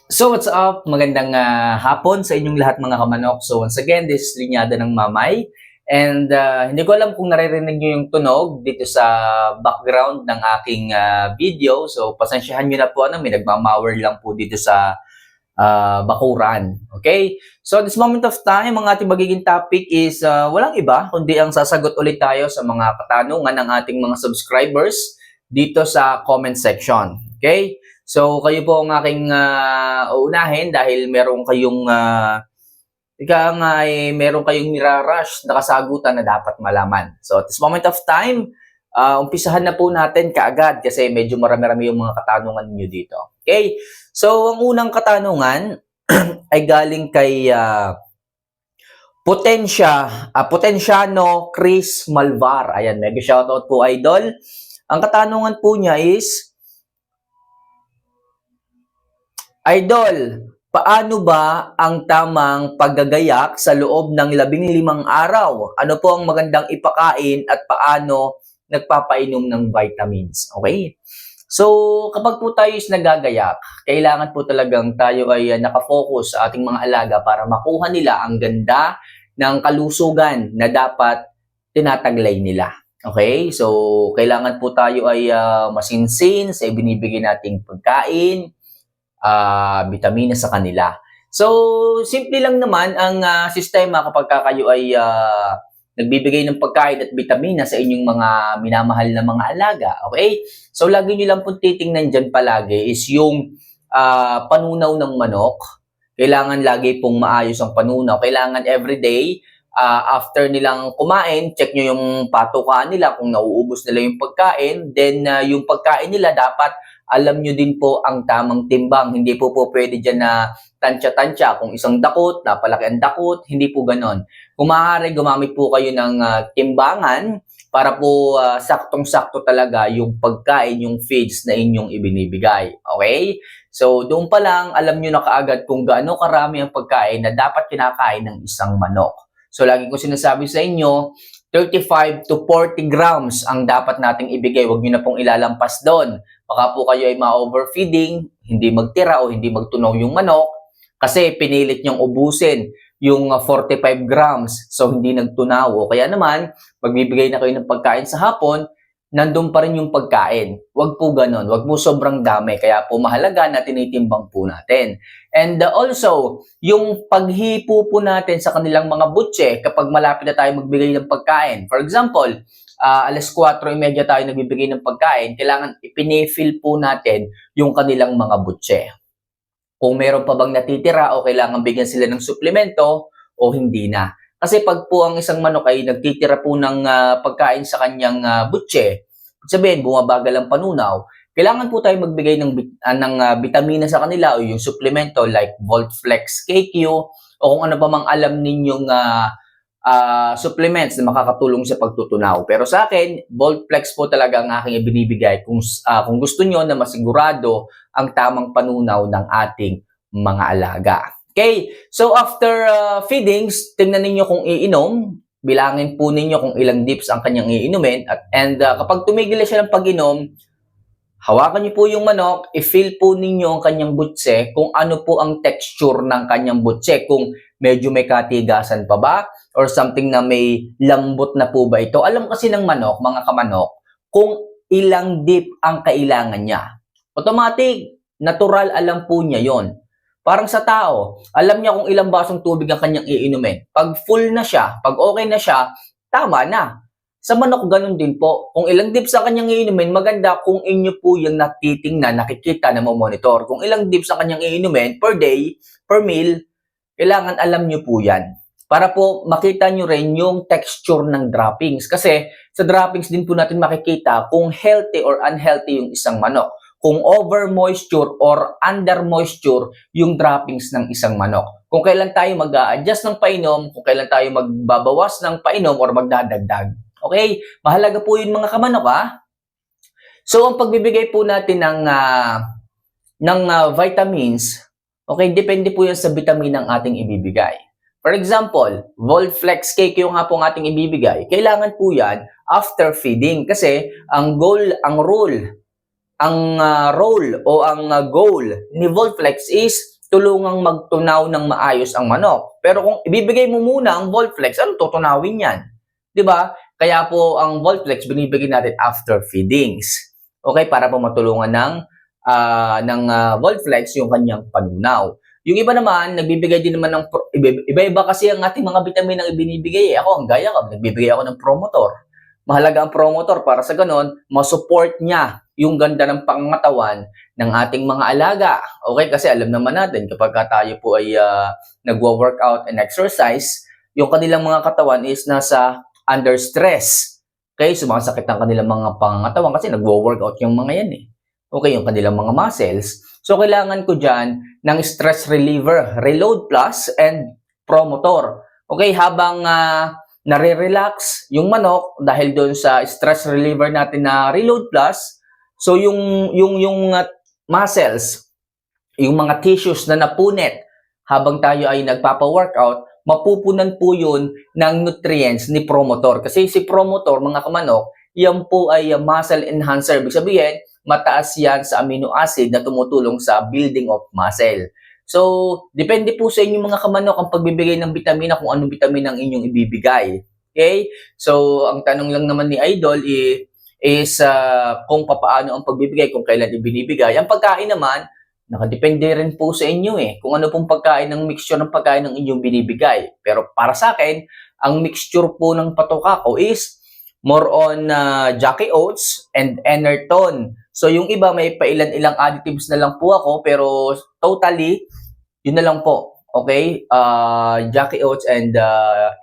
So what's up? Magandang hapon sa inyong lahat mga kamanok. So once again, this is Linyada ng Mamay. And hindi ko alam kung naririnig nyo yung tunog dito sa background ng aking video. So pasensyahan nyo na po, may nagmamawer lang po dito sa bakuran. Okay? So this moment of time, ang ating magiging topic is walang iba, kundi ang sasagot ulit tayo sa mga katanungan ng ating mga subscribers dito sa comment section. Okay? So, kayo po ang aking uunahin dahil meron kayong meron kayong nirarush na kasagutan na dapat malaman. So, at this moment of time, umpisahan na po natin kaagad kasi medyo marami-rami yung mga katanungan niyo dito. Okay? So, ang unang katanungan ay galing kay Potensyano Chris Malvar. Ayan, mega shoutout po, idol. Ang katanungan po niya is, Idol, paano ba ang tamang paggagayak sa loob ng 15 araw? Ano po ang magandang ipakain at paano nagpapainom ng vitamins? Okay? So, kapag po tayo is nagagayak, kailangan po talagang tayo ay nakafocus sa ating mga alaga para makuha nila ang ganda ng kalusugan na dapat tinataglay nila. Okay? So, kailangan po tayo ay masinsin sa ibinibigay nating pagkain, bitamina sa kanila. So, simple lang naman ang sistema kapag kayo ay nagbibigay ng pagkain at bitamina sa inyong mga minamahal na mga alaga. Okay? So, lagi nyo lang pong titingnan dyan palagi is yung panunaw ng manok. Kailangan lagi pong maayos ang panunaw. Kailangan everyday, after nilang kumain, check nyo yung patukaan nila kung nauubos nila yung pagkain. Then, yung pagkain nila dapat alam nyo din po ang tamang timbang. Hindi po pwede dyan na tansya-tansya. Kung isang dakot, napalaki ang dakot, hindi po ganon. Kung maaari, gumamit po kayo ng timbangan para po saktong-sakto talaga yung pagkain, yung feeds na inyong ibinibigay. Okay? So, doon pa lang, alam nyo na kaagad kung gaano karami ang pagkain na dapat kinakain ng isang manok. So, lagi ko sinasabi sa inyo, 35 to 40 grams ang dapat nating ibigay. Huwag nyo na pong ilalampas doon. Baka po kayo ay ma-overfeeding, hindi magtira o hindi magtunaw yung manok kasi pinilit nyong ubusin yung 45 grams so hindi nagtunaw. O kaya naman, magbibigay na kayo ng pagkain sa hapon, nandun pa rin yung pagkain. Huwag po ganun. Huwag po sobrang dami. Kaya po mahalaga na tinitimbang po natin. And also, yung paghipo po natin sa kanilang mga butse kapag malapit na tayo magbigay ng pagkain. For example, alas 4:30 tayo nagbibigay ng pagkain, kailangan ipinifill po natin yung kanilang mga butse. Kung meron pa bang natitira o kailangan bigyan sila ng suplemento o hindi na. Kasi pag po ang isang manok ay nagtitira po ng pagkain sa kanyang butse, sabihin bumabagal ang panunaw, kailangan po tayo magbigay ng bitamina sa kanila o yung suplemento like Voltflex KQ o kung ano pa mang alam ninyong supplements na makakatulong sa pagtutunaw. Pero sa akin, Voltflex po talaga ang aking ibinibigay kung gusto nyo na masigurado ang tamang panunaw ng ating mga alaga. Okay, so after feedings, tingnan ninyo kung iinom, bilangin po ninyo kung ilang dips ang kanyang iinumin, and kapag tumigil na siya ng pag-inom, hawakan niyo po yung manok, i-feel po ninyo ang kanyang butse, kung ano po ang texture ng kanyang butse, kung medyo may katigasan pa ba, or something na may lambot na po ba ito. Alam kasi ng manok, mga kamanok, kung ilang dip ang kailangan niya. Automatic, natural alam po niya yon. Parang sa tao, alam niya kung ilang basong tubig ang kanyang iinumin. Pag full na siya, pag okay na siya, tama na. Sa manok, ganun din po. Kung ilang dips ang kanyang iinumin, maganda kung inyo po yung natitingnan, nakikita, na monitor. Kung ilang dips ang kanyang iinumin per day, per meal, kailangan alam nyo po yan. Para po makita nyo rin yung texture ng droppings. Kasi sa droppings din po natin makikita kung healthy or unhealthy yung isang manok. Kung over moisture or under moisture yung droppings ng isang manok. Kung kailan tayo mag-a-adjust ng painom, kung kailan tayo magbabawas ng painom or magdadagdag. Okay? Mahalaga po yun mga kamanok ha. So ang pagbibigay po natin ng vitamins, okay, depende po yan sa vitamin ng ating ibibigay. For example, Voltflex KQ nga po ang ating ibibigay. Kailangan po yan after feeding kasi ang role o ang goal ni Voltflex is tulungang magtunaw ng maayos ang manok. Pero kung ibibigay mo muna ang Volflex, anong tutunawin yan? 'Di ba? Kaya po ang Volflex binibigay natin after feedings. Okay, para po matulungan ng Volflex yung kanyang panunaw. Yung iba naman, nagbibigay din naman ng iba-iba kasi ang ating mga vitamin ang ibinibigay. Ako, ang gaya ko, nagbibigay ako ng Promotor. Mahalaga ang Promotor para sa ganon, masupport niya yung ganda ng pangangatawan ng ating mga alaga. Okay, kasi alam naman natin kapag tayo po ay nagwo-workout and exercise, yung kanilang mga katawan is nasa under stress. Okay, sumasakit ang kanilang mga pangangatawan kasi nagwo-workout yung mga yan eh. Okay, yung kanilang mga muscles. So, kailangan ko dyan ng stress reliever, Reload Plus and Promotor. Okay, habang nare-relax yung manok dahil doon sa stress reliever natin na Reload Plus, so yung muscles, yung mga tissues na napunit habang tayo ay nagpapa-workout, mapupunan po yun ng nutrients ni Promotor. Kasi si Promotor, mga kamanok, yan po ay muscle enhancer. Ibig sabihin, mataas yan sa amino acid na tumutulong sa building of muscle. So, depende po sa inyong mga kamanok ang pagbibigay ng vitamina kung anong vitamin ang inyong ibibigay. Okay? So, ang tanong lang naman ni Idol is kung papaano ang pagbibigay, kung kailan ibinibigay. Ang pagkain naman, nakadepende rin po sa inyo eh. Kung ano pong pagkain ng mixture ng pagkain ng inyong binibigay. Pero para sa akin, ang mixture po ng patoka ko is more on Jackie Oats and Enerton. So yung iba may pailan-ilang additives na lang po ako pero totally yun na lang po. Okay? Jackie Oats and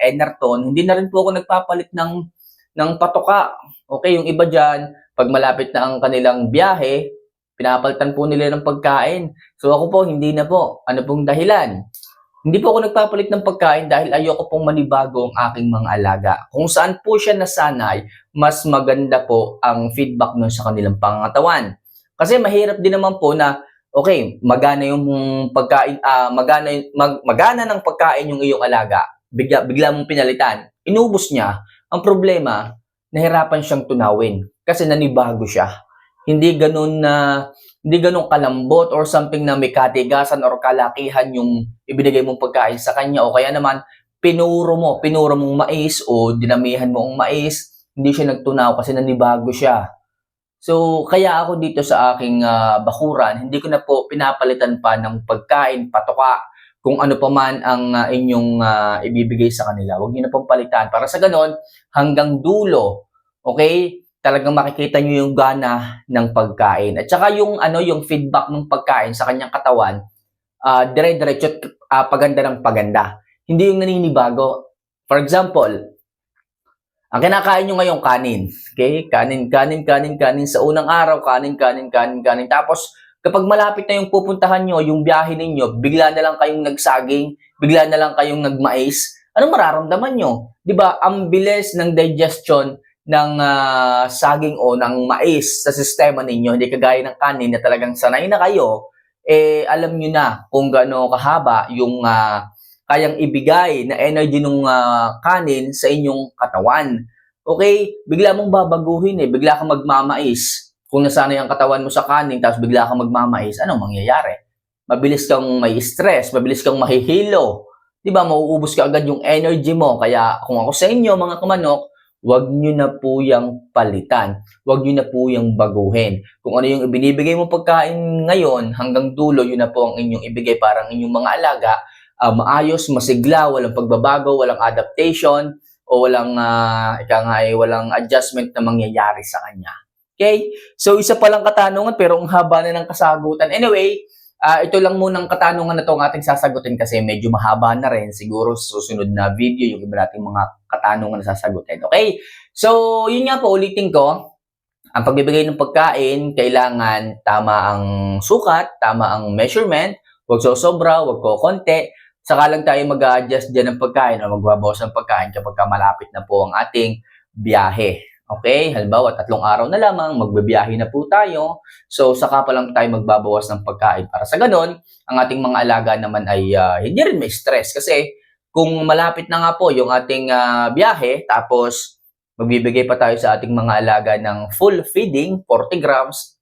Enerton. Hindi na rin po ako nagpapalit ng patoka. Okay, yung iba diyan, pag malapit na ang kanilang biyahe, pinapalitan po nila ng pagkain. So ako po, hindi na po. Ano pong dahilan? Hindi po ako nagpapalit ng pagkain dahil ayoko pong manibago ang aking mga alaga. Kung saan po siya nasanay, mas maganda po ang feedback nun sa kanilang pangangatawan. Kasi mahirap din naman po na, okay, magana yung pagkain, magana ng pagkain yung iyong alaga. Bigla mong pinalitan. Inubos niya. Ang problema, nahirapan siyang tunawin kasi nanibago siya. Hindi ganun kalambot or something na may katigasan or kalakihan yung ibinigay mong pagkain sa kanya o kaya naman pinuro mong mais o dinamihan mo ang mais, hindi siya nagtunaw kasi nanibago siya. So, kaya ako dito sa aking bakuran, hindi ko na po pinapalitan pa ng pagkain, patoka, kung ano pa man ang inyong ibibigay sa kanila. Huwag niyo na pong palitan. Para sa ganon, hanggang dulo, okay, talagang makikita nyo yung gana ng pagkain. At saka yung feedback ng pagkain sa kanyang katawan, dire-diretso paganda ng paganda. Hindi yung naninibago. For example, ang kinakain nyo ngayong kanin. Okay? Kanin. Sa unang araw, kanin. Tapos, kapag malapit na yung pupuntahan nyo, yung biyahe ninyo, bigla na lang kayong nagsaging, bigla na lang kayong nagmais, anong mararamdaman nyo? Diba? Ang bilis ng digestion ng saging o ng mais sa sistema ninyo, hindi kagaya ng kanin na talagang sanay na kayo, alam nyo na kung gaano kahaba yung kayang ibigay na energy ng kanin sa inyong katawan. Okay? Bigla mong babaguhin bigla kang magmamais. Kung nasanay ang katawan mo sa kanin, tapos bigla kang magmamais, anong mangyayari? Mabilis kang may stress, mabilis kang mahihilo. Diba? Mauubos ka agad yung energy mo. Kaya kung ako sa inyo, mga kamanok, huwag nyo na po yung palitan. Huwag nyo na po yung baguhin. Kung ano yung ibinibigay mo pagkain ngayon, hanggang dulo, yun na po ang inyong ibigay para ang inyong mga alaga. Maayos, masigla, walang pagbabago, walang adaptation, o walang adjustment na mangyayari sa kanya. Okay? So, isa palang katanungan, pero ang haba na ng kasagutan. Anyway, ito lang munang katanungan na ito ang ating sasagutin kasi medyo mahaba na rin. Siguro sa susunod na video, yung iba nating mga katanungan na sasagutin. Okay? So, yun nga po, ulitin ko. Ang pagbibigay ng pagkain, kailangan tama ang sukat, tama ang measurement, huwag sosobra, huwag konti. Saka lang tayo mag-a-adjust dyan ng pagkain o magbabawas ng pagkain kapag malapit na po ang ating biyahe. Okay, halimbawa 3 araw na lamang, magbibiyahe na po tayo. So, saka pa lang tayo magbabawas ng pagkain. Para sa ganon, ang ating mga alaga naman ay hindi rin may stress. Kasi kung malapit na nga po yung ating biyahe, tapos magbibigay pa tayo sa ating mga alaga ng full feeding, 40 grams,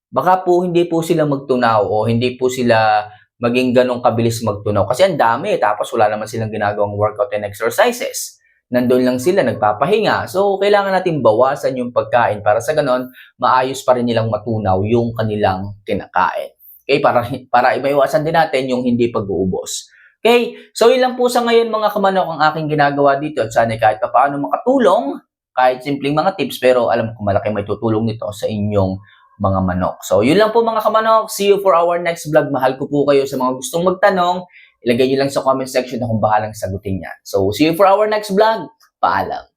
baka po hindi po sila magtunaw o hindi po sila maging ganong kabilis magtunaw. Kasi ang dami, tapos wala naman silang ginagawang workout and exercises. Nandun lang sila, nagpapahinga. So, kailangan natin bawasan yung pagkain para sa ganon, maayos pa rin nilang matunaw yung kanilang kinakain. Okay, para maiwasan din natin yung hindi pag-uubos. Okay, so yun lang po sa ngayon mga kamanok ang aking ginagawa dito at sana kahit pa paano makatulong, kahit simpleng mga tips pero alam ko malaki may tutulong nito sa inyong mga manok. So yun lang po mga kamanok, see you for our next vlog. Mahal ko po kayo sa mga gustong magtanong, ilagay nyo lang sa comment section na kung bahalang sagutin yan. So see you for our next vlog, paalam.